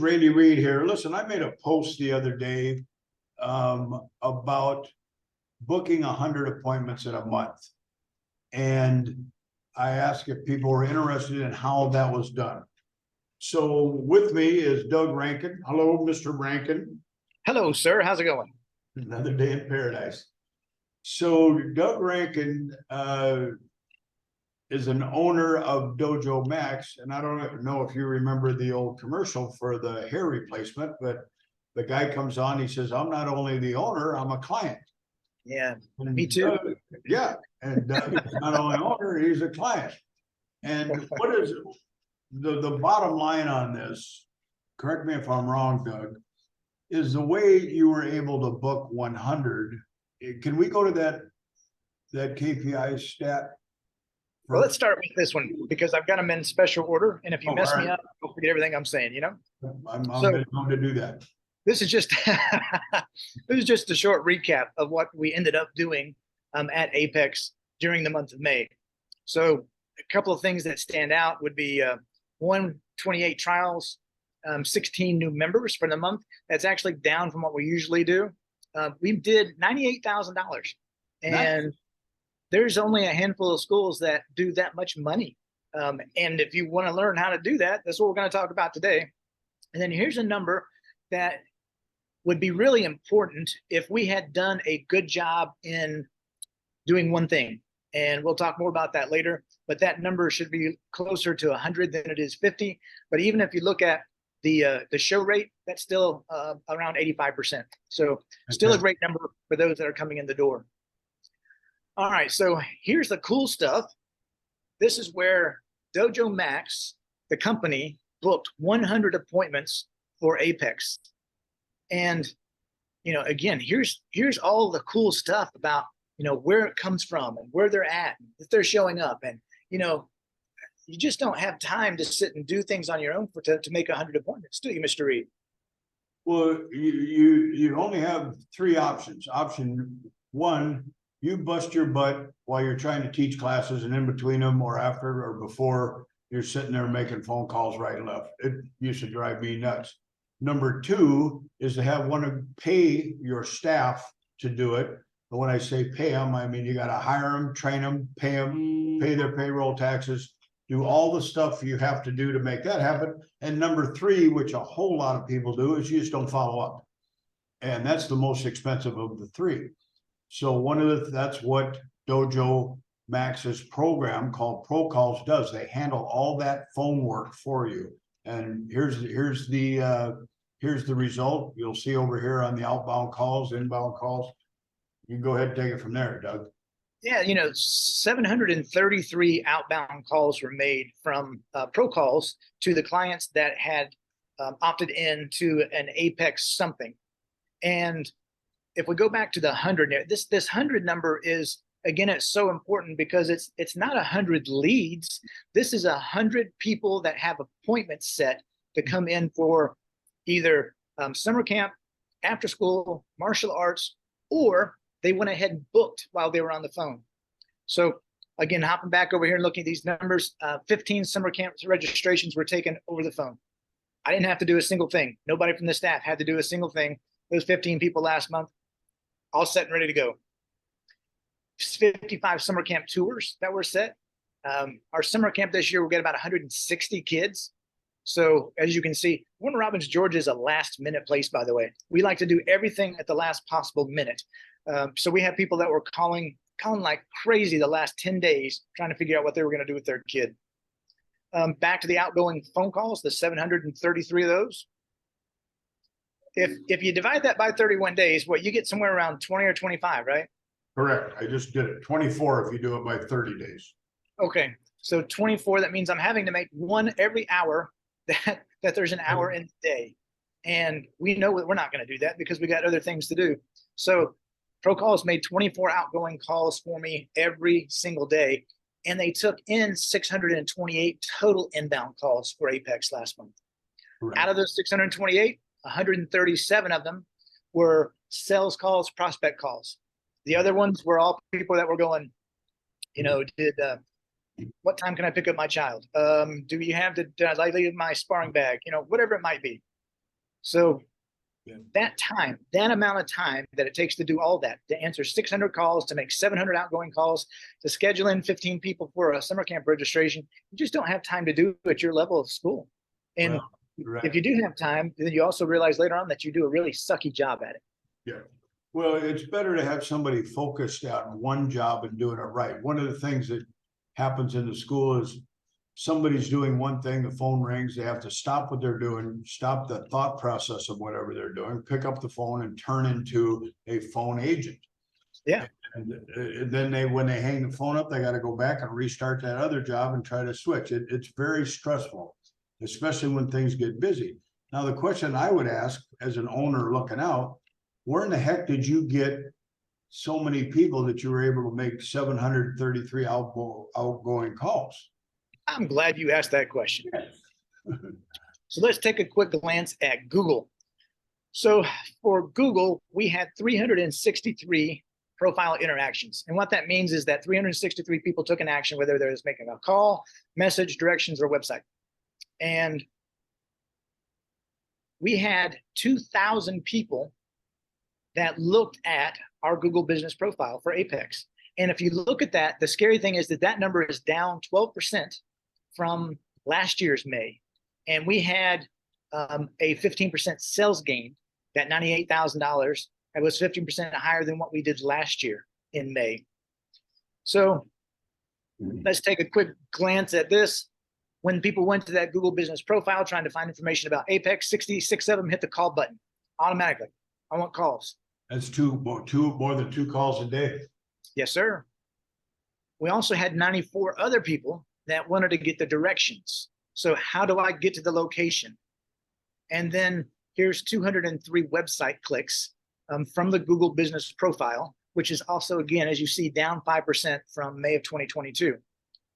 Randy Reed here. Listen, I made a post the other day about booking 100 appointments in a month. And I asked if people were interested in how that was done. So with me is Doug Rankin. Hello, Mr. Rankin. Hello, sir. How's it going? Another day in paradise. So Doug Rankin is an owner of DojoMax, and I don't know if you remember the old commercial for the hair replacement, but the guy comes on, he says, I'm not only the owner, I'm a client. Yeah, And me too. Yeah, and Doug is not only an owner, he's a client. And what is the bottom line on this, correct me if I'm wrong, Doug, is the way you were able to book 100. Can we go to that KPI stat? Well, let's start with this one because I've got them in special order. And if you mess me right. up, I'll forget everything I'm saying, I'm So- going to do that. This is just this is just a short recap of what we ended up doing at Apex during the month of May. So a couple of things that stand out would be 128 trials, 16 new members for the month. That's actually down from what we usually do. We did $98,000, and Nice. there's only a handful of schools that do that much money. And if you want to learn how to do that, that's what we're going to talk about today. And then here's a number that would be really important if we had done a good job in doing one thing. And we'll talk more about that later, but that number should be closer to 100 than it is 50. But even if you look at the show rate, that's still around 85%. So still a great number for those that are coming in the door. All right, so here's the cool stuff. This is where DojoMax, the company, booked 100 appointments for Apex. And, again, here's all the cool stuff about, where it comes from and where they're at, if they're showing up. And, you just don't have time to sit and do things on your own to make 100 appointments, do you, Mr. Reed? Well, you only have three options. Option one, you bust your butt while you're trying to teach classes, and in between them or after or before, you're sitting there making phone calls right and left. It used to drive me nuts. Number two is to have one to pay your staff to do it. But when I say pay them, I mean you got to hire them, train them, pay them, pay their payroll taxes, do all the stuff you have to do to make that happen. And number three, which a whole lot of people do, is you just don't follow up. And that's the most expensive of the three. So that's what DojoMax's program called Pro Calls does. They handle all that phone work for you. And here's the result. You'll see over here on the outbound calls, inbound calls. You can go ahead and take it from there, Doug. Yeah, 733 outbound calls were made from Pro Calls to the clients that had opted in to an Apex something. And if we go back to the 100, this 100 number is, again, it's so important because it's not 100 leads. This is 100 people that have appointments set to come in for either summer camp, after school, martial arts, or they went ahead and booked while they were on the phone. So again, hopping back over here and looking at these numbers, 15 summer camp registrations were taken over the phone. I didn't have to do a single thing. Nobody from the staff had to do a single thing. Those 15 people last month, all set and ready to go. 55 summer camp tours that were set. Our summer camp this year, we'll get about 160 kids. So as you can see, Warner Robins, Georgia is a last minute place, by the way. We like to do everything at the last possible minute. So we have people that were calling like crazy the last 10 days, trying to figure out what they were going to do with their kid. Back to the outgoing phone calls, the 733 of those. If you divide that by 31 days, you get somewhere around 20 or 25, right? Correct. I just did it. 24 if you do it by 30 days. Okay. So 24, that means I'm having to make one every hour that there's an hour in the day. And we know we're not going to do that because we got other things to do. So Pro Calls made 24 outgoing calls for me every single day. And they took in 628 total inbound calls for Apex last month. Right. Out of those 628, 137 of them were sales calls, prospect calls. The other ones were all people that were going, what time can I pick up my child? Do you have did I leave my sparring bag? Whatever it might be. So Yeah. that amount of time that it takes to do all that, to answer 600 calls, to make 700 outgoing calls, to schedule in 15 people for a summer camp registration, you just don't have time to do at your level of school. And Well, right. if you do have time, then you also realize later on that you do a really sucky job at it. Yeah. Well, it's better to have somebody focused on one job and doing it right. One of the things that happens in the school is somebody's doing one thing, the phone rings, they have to stop what they're doing, stop the thought process of whatever they're doing, pick up the phone and turn into a phone agent. Yeah. And then when they hang the phone up, they got to go back and restart that other job and try to switch. It's very stressful, especially when things get busy. Now, the question I would ask as an owner looking out, where in the heck did you get so many people that you were able to make 733 outgoing calls? I'm glad you asked that question. So let's take a quick glance at Google. So for Google, we had 363 profile interactions. And what that means is that 363 people took an action, whether they're making a call, message, directions, or website. And we had 2,000 people that looked at our Google business profile for Apex. And if you look at that, the scary thing is that that number is down 12% from last year's May. And we had a 15% sales gain, that $98,000. It was 15% higher than what we did last year in May. So let's take a quick glance at this. When people went to that Google business profile trying to find information about Apex, 66 of them hit the call button automatically. I want calls. That's more than 2 calls a day. Yes, sir. We also had 94 other people that wanted to get the directions. So how do I get to the location? And then here's 203 website clicks from the Google business profile, which is also, again, as you see, down 5% from May of 2022.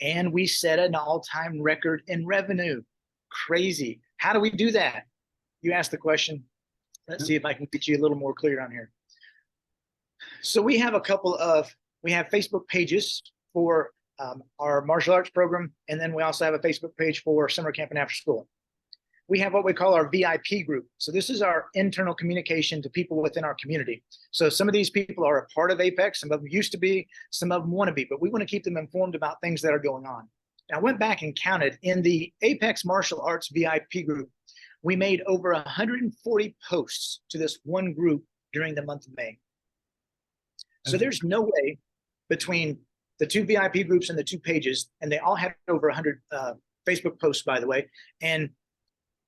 And we set an all-time record in revenue. Crazy. How do we do that? You asked the question. Let's see if I can get you a little more clear on here. So we have Facebook pages for our martial arts program, and then we also have a Facebook page for summer camp and after school. We have what we call our VIP group. So this is our internal communication to people within our community. So some of these people are a part of Apex, some of them used to be, some of them want to be, but we want to keep them informed about things that are going on. And I went back and counted in the Apex Martial Arts VIP group, we made over 140 posts to this one group during the month of May. So there's no way between the 2 VIP groups and the 2 pages, and they all had over 100 Facebook posts, by the way. And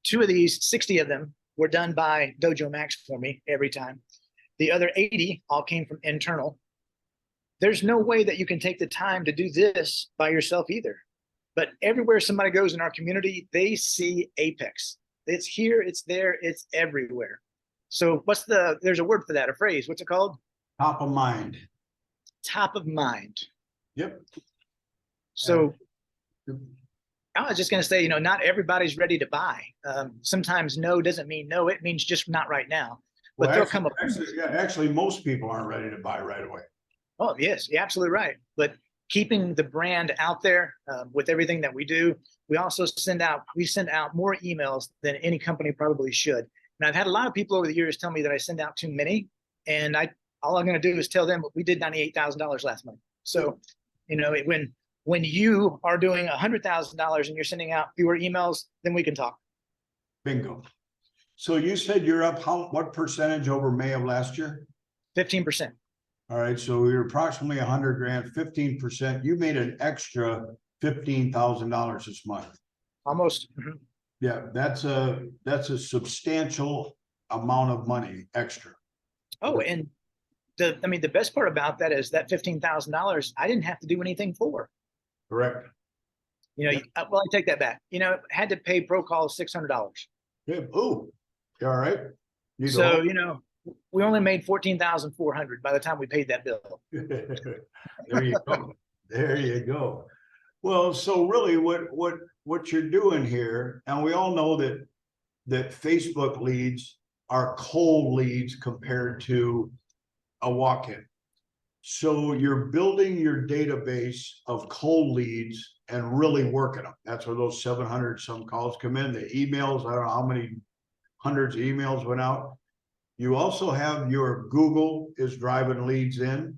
2 of these, 60 of them, were done by DojoMax for me every time. The other 80 all came from internal. There's no way that you can take the time to do this by yourself either. But everywhere somebody goes in our community, they see Apex. It's here, it's there, it's everywhere. So there's a word for that, a phrase. What's it called? Top of mind. Top of mind. Yep. So I was just going to say, not everybody's ready to buy. Sometimes no doesn't mean no. It means just not right now. But there'll come actually, most people aren't ready to buy right away. Oh, yes, you're absolutely right. But keeping the brand out there with everything that we do, we also send out more emails than any company probably should. And I've had a lot of people over the years tell me that I send out too many. And all I'm going to do is tell them we did $98,000 last month. So, when you are doing $100,000 and you're sending out fewer emails, then we can talk. Bingo. So you said you're up what percentage over May of last year? 15%. All right. So you're approximately 100 grand, 15%. You made an extra $15,000 this month. Almost. Mm-hmm. Yeah, that's a substantial amount of money extra. Oh, and the best part about that is that $15,000 I didn't have to do anything for. Correct. Well, I take that back. Had to pay Pro Call $600. Yeah. Oh, all right. So, we only made $14,400 by the time we paid that bill. There you go. There you go. Well, so really what you're doing here, and we all know that Facebook leads are cold leads compared to a walk-in. So you're building your database of cold leads and really working them. That's where those 700 some calls come in. The emails, I don't know how many hundreds of emails went out. You also have your Google is driving leads in.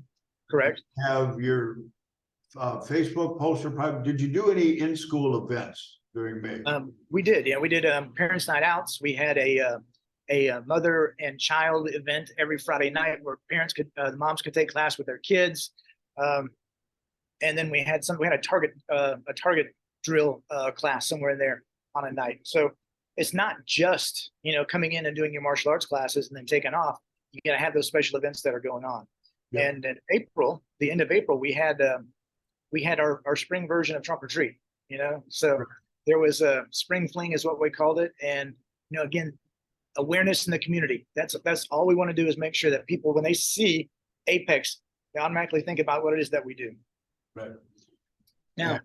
Correct. Have your Facebook poster. Did you do any in-school events during May? We did. Yeah, we did parents' night outs. We had a mother and child event every Friday night where parents could, the moms could take class with their kids. And then we had a target drill class somewhere in there on a night. So it's not just, coming in and doing your martial arts classes and then taking off. You got to have those special events that are going on. Yeah. And in April, the end of April, we had our spring version of Trunk or Treat, so there was a spring fling is what we called it. And, again, awareness in the community. That's all we want to do is make sure that people, when they see Apex, they automatically think about what it is that we do. Right. Now,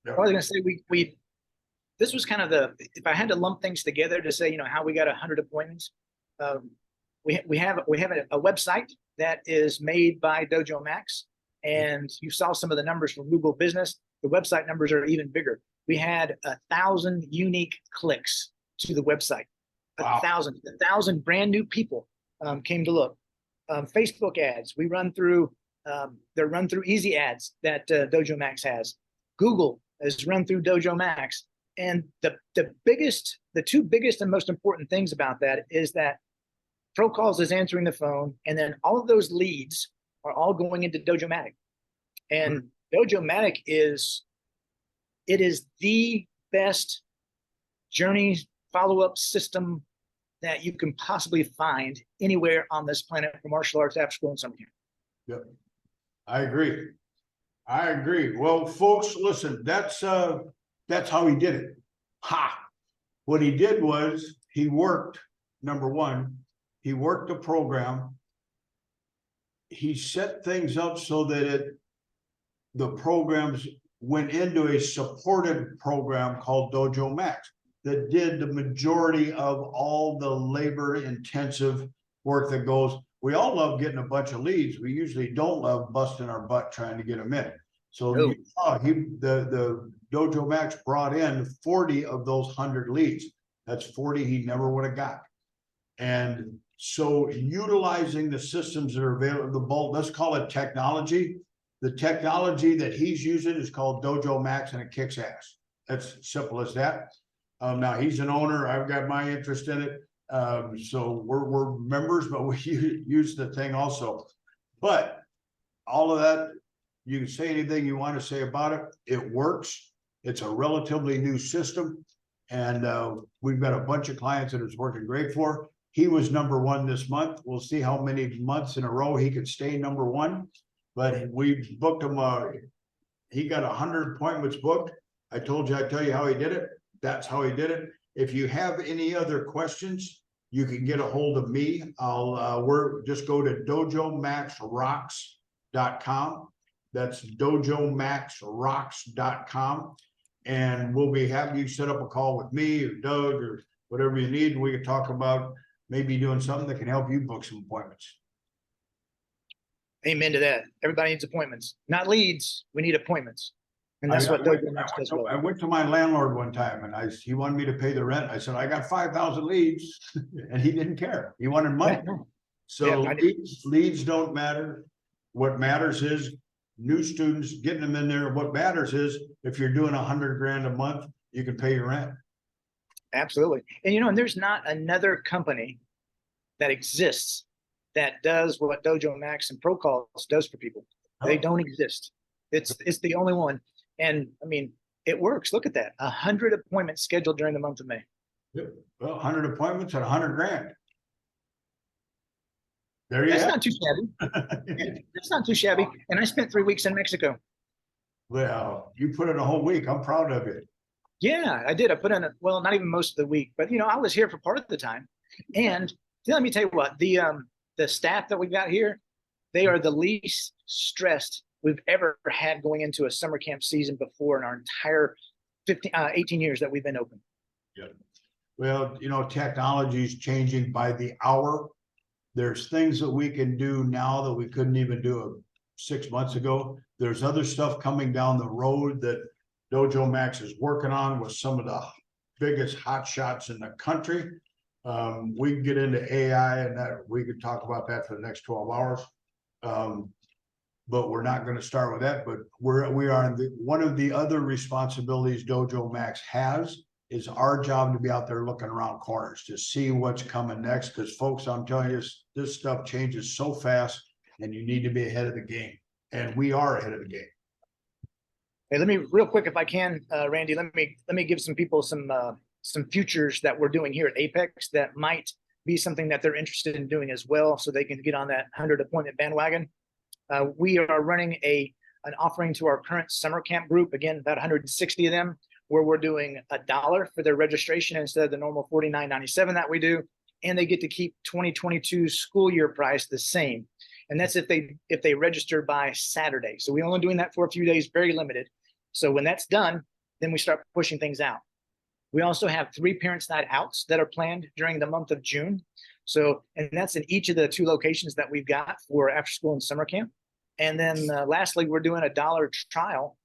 I was going to say, this was kind of if I had to lump things together to say, how we got 100 appointments, we have a website that is made by DojoMax, and you saw some of the numbers from Google Business. The website numbers are even bigger. We had 1,000 unique clicks to the website. Wow. 1,000 brand new people came to look. Facebook ads, we run through. They're run through easy ads that DojoMax has. Google is run through DojoMax. And the two biggest and most important things about that is that Pro Calls is answering the phone, and then all of those leads are all going into DojoMatic. And DojoMatic is the best journey follow-up system that you can possibly find anywhere on this planet for martial arts after school and summer camp. Yep, I agree. Well, folks, listen, that's how he did it. What he did was he worked, number one, he worked the program. He set things up so that the programs went into a supported program called DojoMax that did the majority of all the labor intensive work that goes. We all love getting a bunch of leads. We usually don't love busting our butt trying to get them in. So you saw the DojoMax brought in 40 of those 100 leads. That's 40 he never would have got. And so utilizing the systems that are available, let's call it technology. The technology that he's using is called DojoMax, and it kicks ass. That's simple as that. Now he's an owner. I've got my interest in it. So we're members, but we use the thing also. But all of that, you can say anything you want to say about it. It works. It's a relatively new system. And we've got a bunch of clients that it's working great for. He was number one this month. We'll see how many months in a row he could stay number one. But we booked him. He got 100 appointments booked. I told you, I'd tell you how he did it. That's how he did it. If you have any other questions, you can get a hold of me. Just go to DojoMaxRocks.com. That's DojoMaxRocks.com. And we'll be happy to set up a call with me or Doug or whatever you need. We can talk about maybe doing something that can help you book some appointments. Amen to that. Everybody needs appointments, not leads. We need appointments. And that's what DojoMax does. I went to my landlord one time and he wanted me to pay the rent. I said, I got 5,000 leads and he didn't care. He wanted money. So leads don't matter. What matters is new students, getting them in there. What matters is if you're doing $100,000 a month, you can pay your rent. Absolutely. And and there's not another company that exists that does what DojoMax and Pro Calls does for people. They don't exist. It's the only one. And I mean, it works. Look at that. 100 appointments scheduled during the month of May. Well, 100 appointments at $100,000. There you That's have. Not too shabby. That's not too shabby. And I spent 3 weeks in Mexico. Well, you put in a whole week. I'm proud of it. Yeah, I did. I put in not even most of the week, but I was here for part of the time. And let me tell you what, the staff that we've got here, they are the least stressed we've ever had going into a summer camp season before in our entire 18 years that we've been open. Yeah. Well, technology is changing by the hour. There's things that we can do now that we couldn't even do 6 months ago. There's other stuff coming down the road that DojoMax is working on with some of the biggest hot shots in the country. We can get into AI and that we could talk about that for the next 12 hours. But we're not going to start with that, but we are in one of the other responsibilities DojoMax has is our job to be out there looking around corners to see what's coming next. Because folks, I'm telling you, this stuff changes so fast and you need to be ahead of the game. And we are ahead of the game. Hey, let me real quick, if I can, Randy, let me give some people some futures that we're doing here at Apex that might be something that they're interested in doing as well, so they can get on that 100 appointment bandwagon. We are running an offering to our current summer camp group, again, about 160 of them, where we're doing $1 for their registration instead of the normal $49.97 that we do, and they get to keep 2022 school year price the same. And that's if they register by Saturday. So we're only doing that for a few days, very limited. So when that's done, then we start pushing things out. We also have 3 parents' night outs that are planned during the month of June. So, and that's in each of the 2 locations that we've got for after school and summer camp. And then lastly, we're doing a $1 trial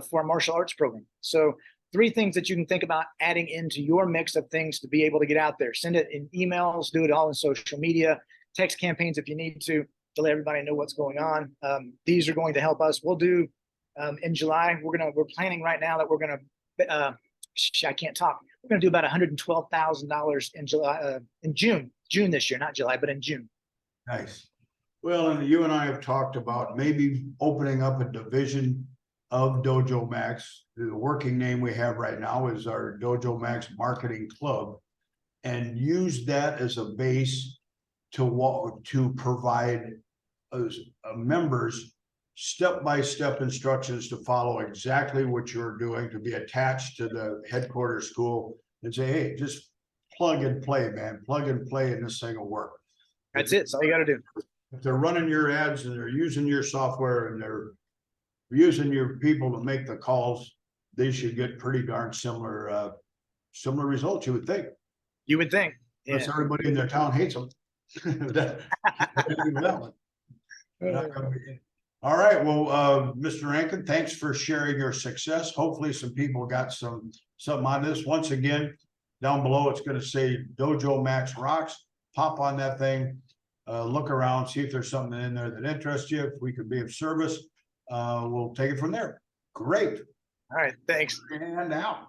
for our martial arts program. So 3 things that you can think about adding into your mix of things to be able to get out there. Send it in emails, do it all in social media, text campaigns if you need to let everybody know what's going on. These are going to help us. We'll do in July. We're planning right now that we're gonna I can't talk. We're gonna do about $112,000 in July, in June this year, not July, but in June. Nice. Well, and you and I have talked about maybe opening up a division of DojoMax. The working name we have right now is our DojoMax Marketing Club, and use that as a base to provide members step-by-step instructions to follow exactly what you're doing, to be attached to the headquarters school and say, hey, just plug and play, man, plug and play, and this thing will work. That's it. That's all you got to do. If they're running your ads and they're using your software and they're using your people to make the calls, they should get pretty darn similar results, you would think. You would think. Unless everybody in their town hates them. All right. Well, Mr. Rankin, thanks for sharing your success. Hopefully some people got something on this. Once again, down below, it's going to say DojoMax Rocks. Pop on that thing, look around, see if there's something in there that interests you. If we could be of service, we'll take it from there. Great. All right. Thanks. And out.